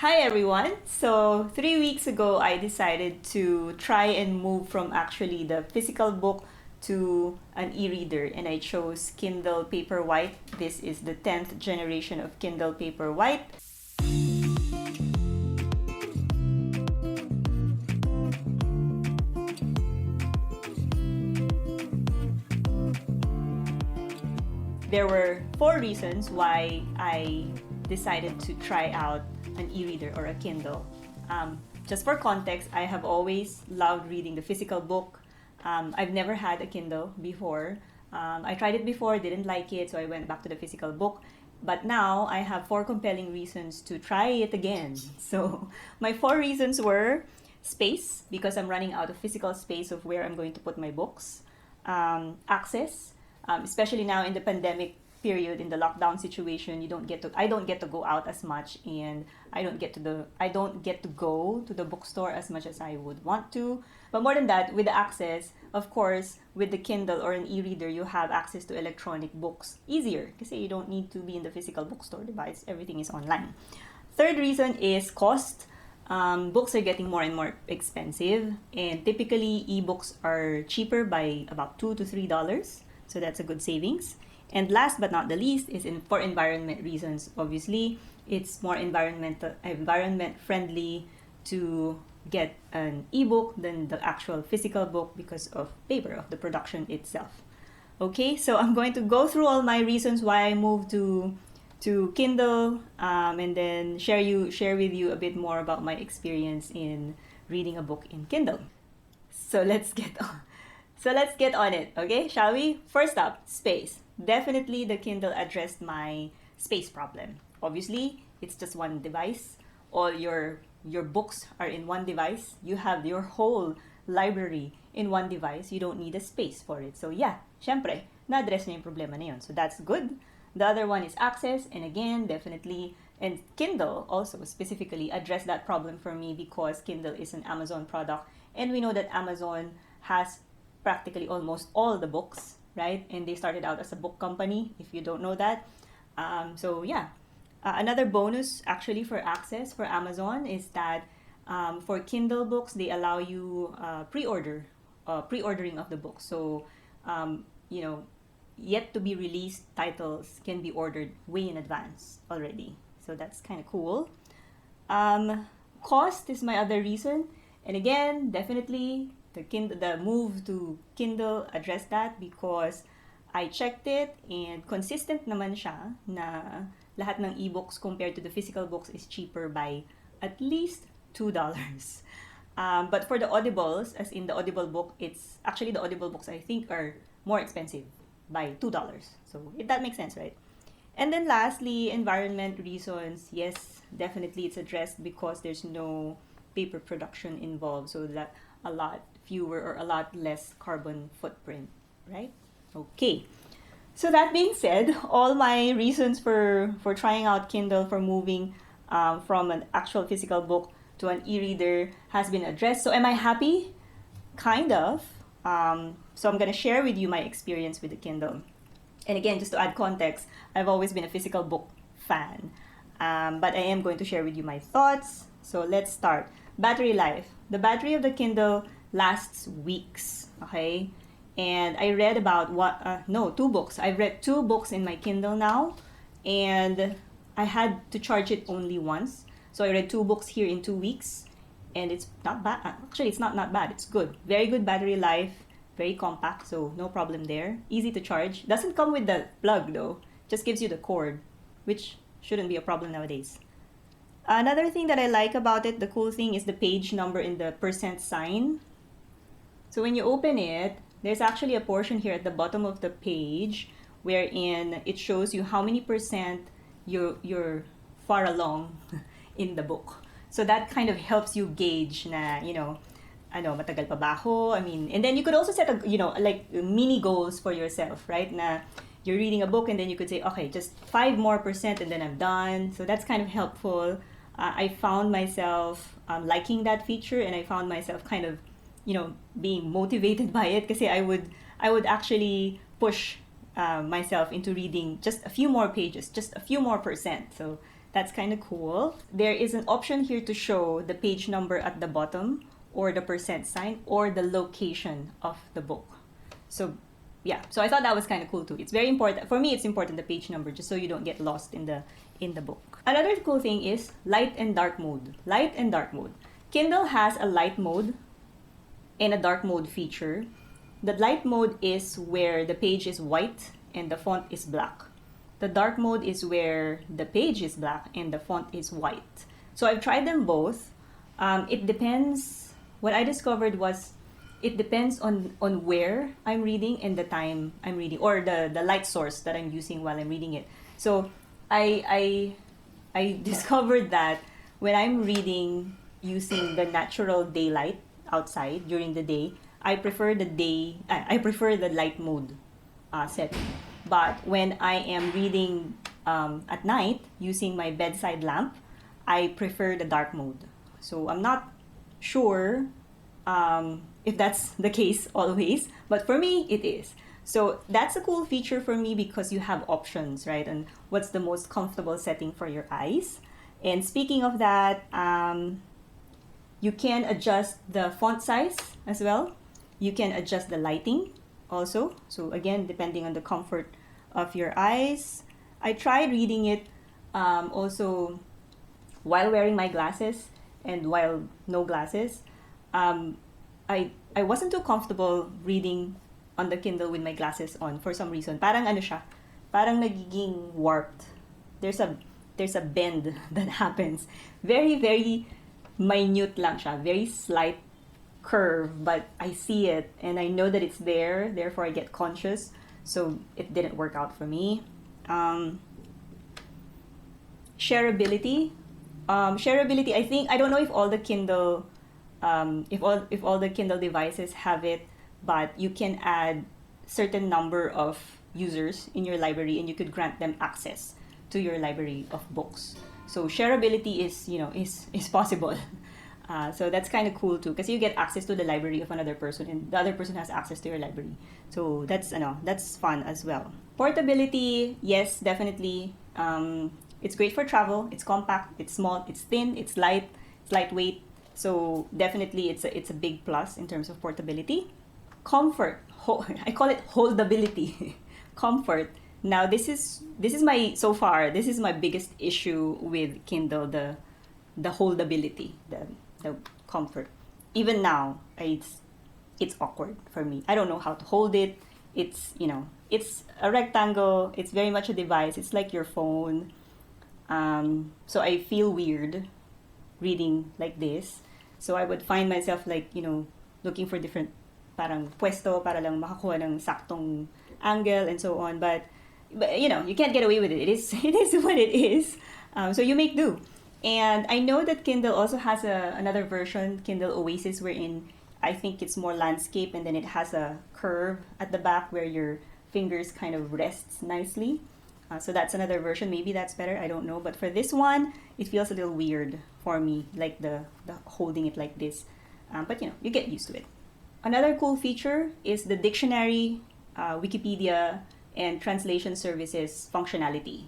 Hi everyone. So 3 weeks ago, I decided to try and move from actually the physical book to an e-reader, and I chose Kindle Paperwhite. This is the 10th generation of Kindle Paperwhite. There were four reasons why I decided to try out an e-reader or a Kindle. Just for context, I have always loved reading the physical book. I've never had a Kindle before. I tried it before, didn't like it, so I went back to the physical book. But now I have four compelling reasons to try it again. So my four reasons were space, because I'm running out of physical space of where I'm going to put my books. Access, especially now in the pandemic period, in the lockdown situation, I don't get to go out as much, and I don't get to go to the bookstore as much as I would want to. But more than that, with the access, of course, with the Kindle or an e-reader, you have access to electronic books easier because you don't need to be in the physical bookstore device. Everything is online. Third reason is cost. Books are getting more and more expensive, and typically ebooks are cheaper by about $2 to $3, so that's a good savings. And last but not the least is for environment reasons. Obviously, it's more environment friendly to get an ebook than the actual physical book because of paper, of the production itself. Okay, so I'm going to go through all my reasons why I moved to Kindle, and then share with you a bit more about my experience in reading a book in Kindle. So let's get on. So let's get on it, okay? Shall we? First up, space. Definitely the Kindle addressed my space problem. Obviously, it's just one device. All your books are in one device. You have your whole library in one device. You don't need a space for it. So yeah, syempre, na-address niya yung problema na yun. So that's good. The other one is access, and again, definitely, and Kindle also specifically addressed that problem for me because Kindle is an Amazon product, and we know that Amazon has practically almost all the books, right? And they started out as a book company, if you don't know that. So yeah, another bonus actually for access for Amazon is that for Kindle books, they allow you pre-ordering of the book. So, you know, yet to be released titles can be ordered way in advance already. So that's kind of cool. Cost is my other reason. And again, definitely the move to Kindle addressed that because I checked it and consistent naman siya na lahat ng ebooks compared to the physical books is cheaper by at least $2. But for the audibles, as in the Audible book, it's actually the Audible books I think are more expensive by $2. So that makes sense, right? And then lastly, environment reasons. Yes, definitely it's addressed because there's no paper production involved, so that a lot fewer or a lot less carbon footprint, right? Okay. So that being said, all my reasons for trying out Kindle, for moving from an actual physical book to an e-reader has been addressed. So am I happy? Kind of. So I'm going to share with you my experience with the Kindle. And again, just to add context, I've always been a physical book fan. But I am going to share with you my thoughts. So let's start. Battery life. The battery of the Kindle lasts weeks, okay? And I read about two books. I've read two books in my Kindle now, and I had to charge it only once. So I read two books here in 2 weeks, and it's not bad. Actually, it's not bad. It's good. Very good battery life, very compact, so no problem there. Easy to charge. Doesn't come with the plug though. Just gives you the cord, which shouldn't be a problem nowadays. Another thing that I like about it, the cool thing, is the page number in the percent sign. So when you open it, there's actually a portion here at the bottom of the page wherein it shows you how many percent you're far along in the book. So that kind of helps you gauge na, matagal pa ba ako? I mean, and then you could also set like mini goals for yourself, right? Na you're reading a book and then you could say, okay, just 5 more percent and then I'm done. So that's kind of helpful. I found myself liking that feature, and I found myself kind of being motivated by it kasi I would actually push myself into reading just a few more pages, just a few more percent. So That's kind of cool. There is an option here to show the page number at the bottom, or the percent sign, or the location of the book. So yeah, so I thought that was kind of cool too. It's very important. For me, it's important, the page number, just so you don't get lost in the book. Another cool thing is light and dark mode. Light and dark mode. Kindle has a light mode and a dark mode feature. The light mode is where the page is white and the font is black. The dark mode is where the page is black and the font is white. So I've tried them both. It depends. What I discovered was it depends on where I'm reading and the time I'm reading, or the light source that I'm using while I'm reading it. So I discovered that when I'm reading using the natural daylight outside during the day, I prefer the light mode setting. But when I am reading at night using my bedside lamp, I prefer the dark mode. So I'm not sure if that's the case always, but for me it is. So that's a cool feature for me because you have options, right? And what's the most comfortable setting for your eyes. And speaking of that, you can adjust the font size as well. You can adjust the lighting also. So again, depending on the comfort of your eyes. I tried reading it also while wearing my glasses and while no glasses. I wasn't too comfortable reading on the Kindle with my glasses on for some reason. Parang ano siya, parang nagiging warped. There's a bend that happens. Very, very minute lang siya. Very slight curve, but I see it and I know that it's there, therefore I get conscious. So it didn't work out for me. Shareability. Shareability, I don't know if all the Kindle if all the Kindle devices have it, but you can add certain number of users in your library and you could grant them access to your library of books. So shareability is possible. So that's kind of cool too, because you get access to the library of another person and the other person has access to your library. So that's fun as well. Portability, yes, definitely. It's great for travel. It's compact, it's small, it's thin, it's light, it's lightweight. So definitely it's a big plus in terms of portability. Comfort, I call it holdability. Comfort. Now this is my biggest issue with Kindle, the holdability, the comfort. Even now, it's awkward for me. I don't know how to hold it. It's a rectangle. It's very much a device. It's like your phone. So I feel weird reading like this. So I would find myself looking for different parang pwesto para lang makakuha ng saktong angle and so on. But you can't get away with it. It is what it is. So you make do. And I know that Kindle also has another version, Kindle Oasis, wherein I think it's more landscape and then it has a curve at the back where your fingers kind of rests nicely. So that's another version. Maybe that's better. I don't know. But for this one, it feels a little weird for me, like the holding it like this. But you get used to it. Another cool feature is the dictionary, Wikipedia, and translation services functionality.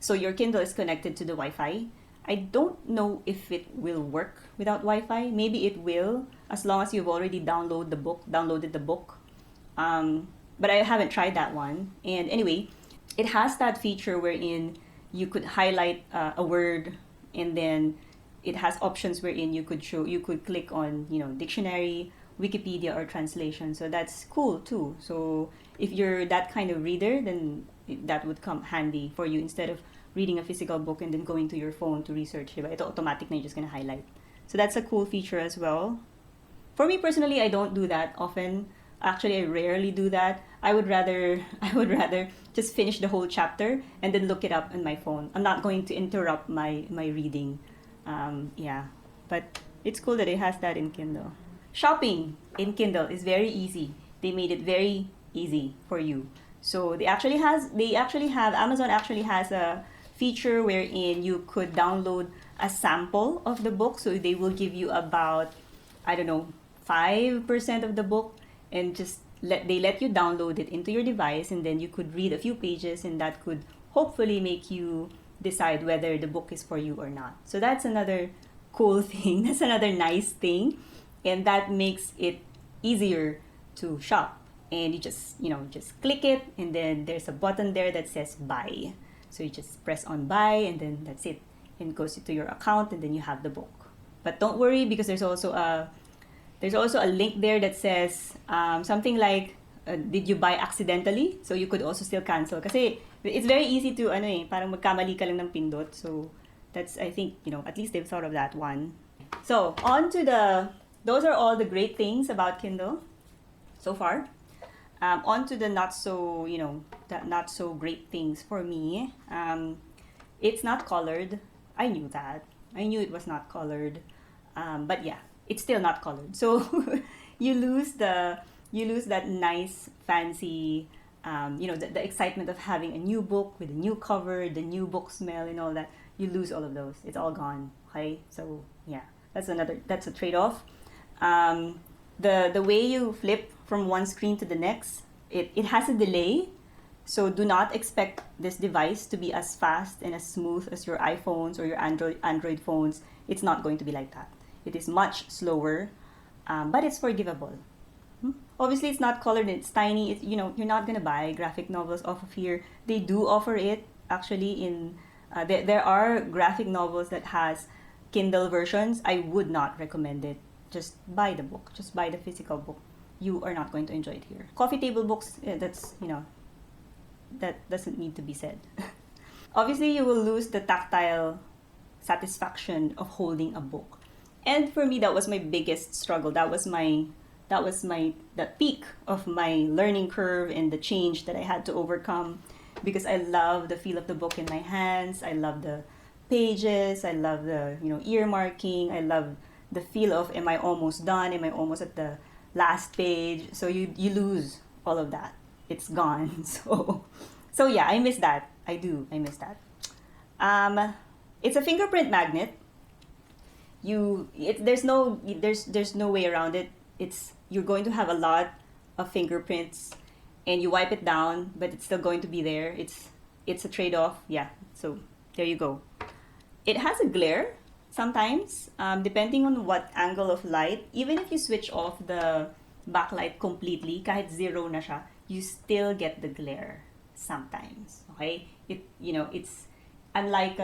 So your Kindle is connected to the Wi-Fi. I don't know if it will work without Wi-Fi. Maybe it will, as long as you've already downloaded the book. But I haven't tried that one. And anyway, it has that feature wherein you could highlight a word, and then it has options wherein you could click on dictionary, Wikipedia, or translation. So that's cool too. So if you're that kind of reader, then that would come handy for you instead of reading a physical book and then going to your phone to research. Diba? Ito automatic na, you're just gonna highlight. So that's a cool feature as well. For me personally, I don't do that often. Actually, I rarely do that. I would rather just finish the whole chapter and then look it up on my phone. I'm not going to interrupt my reading. But it's cool that it has that in Kindle. Shopping in Kindle is very easy. They made it very easy for you. So Amazon actually has a feature wherein you could download a sample of the book. So they will give you about, 5% of the book, and just let you download it into your device, and then you could read a few pages, and that could hopefully make you decide whether the book is for you or not. So that's another cool thing. That's another nice thing. And that makes it easier to shop. And you just click it, and then there's a button there that says buy. So you just press on buy, and then that's it. And it goes to your account, and then you have the book. But don't worry, because there's also a link there that says something like, did you buy accidentally? So you could also still cancel. Kasi it's very easy to, parang magkamali ka lang ng pindot. So that's, I think, at least they've thought of that one. So on to those are all the great things about Kindle so far. On to the not so great things for me. It's not colored. I knew that. I knew it was not colored. But yeah, it's still not colored. So you lose that nice, fancy, the excitement of having a new book with a new cover, the new book smell and all that. You lose all of those. It's all gone. Okay? So yeah, that's a trade-off. The way you flip from one screen to the next, it has a delay. So do not expect this device to be as fast and as smooth as your iPhones or your Android phones. It's not going to be like that. It is much slower, but it's forgivable. Obviously, it's not colored. It's tiny. You're not gonna buy graphic novels off of here. They do offer it actually in. There are graphic novels that has Kindle versions. I would not recommend it. Just buy the book. Just buy the physical book. You are not going to enjoy it here. Coffee table books. That doesn't need to be said. Obviously, you will lose the tactile satisfaction of holding a book. And for me, that was my biggest struggle. That was the peak of my learning curve and the change that I had to overcome, because I love the feel of the book in my hands. I love the pages. I love the ear marking. I love the feel of, am I almost done? Am I almost at the last page? So you lose all of that. It's gone. So yeah, I miss that. I miss that. It's a fingerprint magnet. There's no way around it. You're going to have a lot of fingerprints, and you wipe it down, but it's still going to be there. It's a trade-off. Yeah. So there you go. It has a glare sometimes, depending on what angle of light. Even if you switch off the backlight completely, kahit zero na siya, you still get the glare sometimes. Okay? It's unlike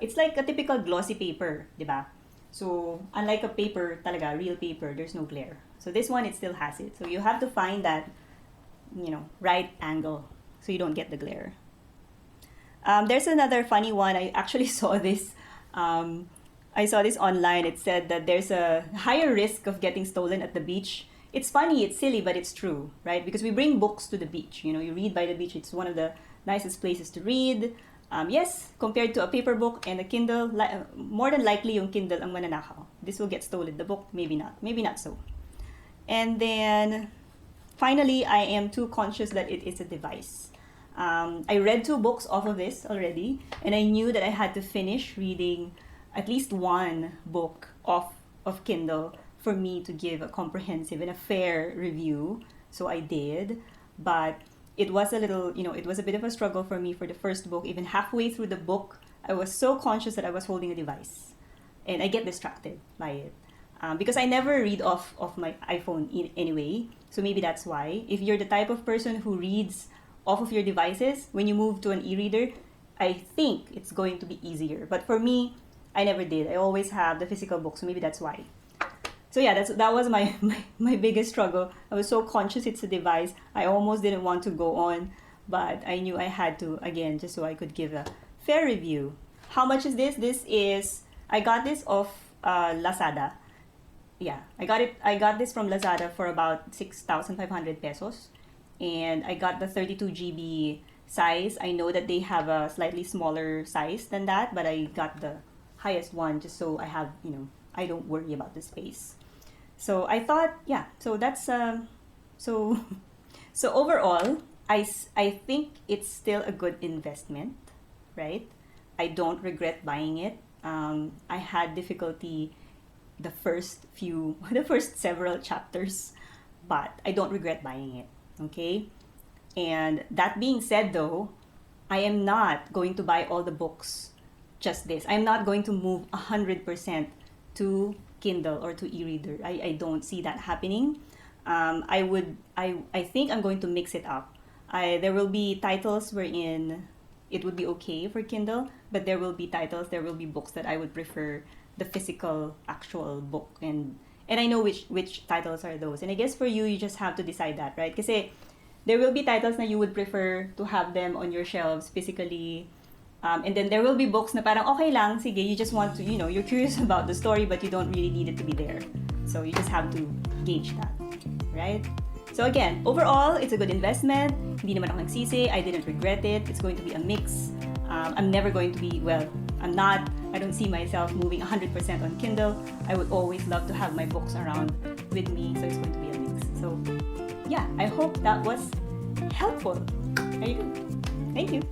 it's like a typical glossy paper, diba? So unlike a paper talaga, real paper, there's no glare. So this one, it still has it. So you have to find that right angle so you don't get the glare. There's another funny one. I actually saw this. I saw this online. It said that there's a higher risk of getting stolen at the beach. It's funny, it's silly, but it's true, right? Because we bring books to the beach. You read by the beach. It's one of the nicest places to read. Yes, compared to a paper book and a Kindle, more than likely yung Kindle ang mananakaw. This will get stolen. The book, maybe not. Maybe not so. And then, finally, I am too conscious that it is a device. I read 2 books off of this already, and I knew that I had to finish reading at least one book off of Kindle for me to give a comprehensive and a fair review. So I did, but it was it was a bit of a struggle for me for the first book. Even halfway through the book, I was so conscious that I was holding a device, and I get distracted by it. Because I never read off my iPhone anyway, so maybe that's why. If you're the type of person who reads off of your devices, when you move to an e-reader, I think it's going to be easier. But for me, I never did. I always have the physical book, so maybe that's why. So yeah, that was my biggest struggle. I was so conscious it's a device. I almost didn't want to go on, but I knew I had to, again, just so I could give a fair review. How much is this? I got this off Lazada. Yeah, I got this from Lazada for about 6,500 pesos. And I got the 32 GB size. I know that they have a slightly smaller size than that, but I got the highest one just so I have, I don't worry about the space. So I thought, yeah, so that's, so overall, I think it's still a good investment, right? I don't regret buying it. I had difficulty the first several chapters, but I don't regret buying it, okay? And that being said though, I am not going to buy all the books just this. I'm not going to move 100% to Kindle or to e-reader. I don't see that happening. I think I'm going to mix it up. There will be titles wherein it would be okay for Kindle, but there will be books that I would prefer the physical actual book, and I know which titles are those. And I guess for you, you just have to decide that, right? Kasi there will be titles na you would prefer to have them on your shelves physically. And then there will be books na parang okay lang, sige, you just want to, you're curious about the story, but you don't really need it to be there. So you just have to gauge that, right? So again, overall, it's a good investment. Hindi naman ako nagsisi. I didn't regret it. It's going to be a mix. I'm never going to be, I don't see myself moving 100% on Kindle. I would always love to have my books around with me, so it's going to be a mix. So yeah, I hope that was helpful. There you go. Thank you.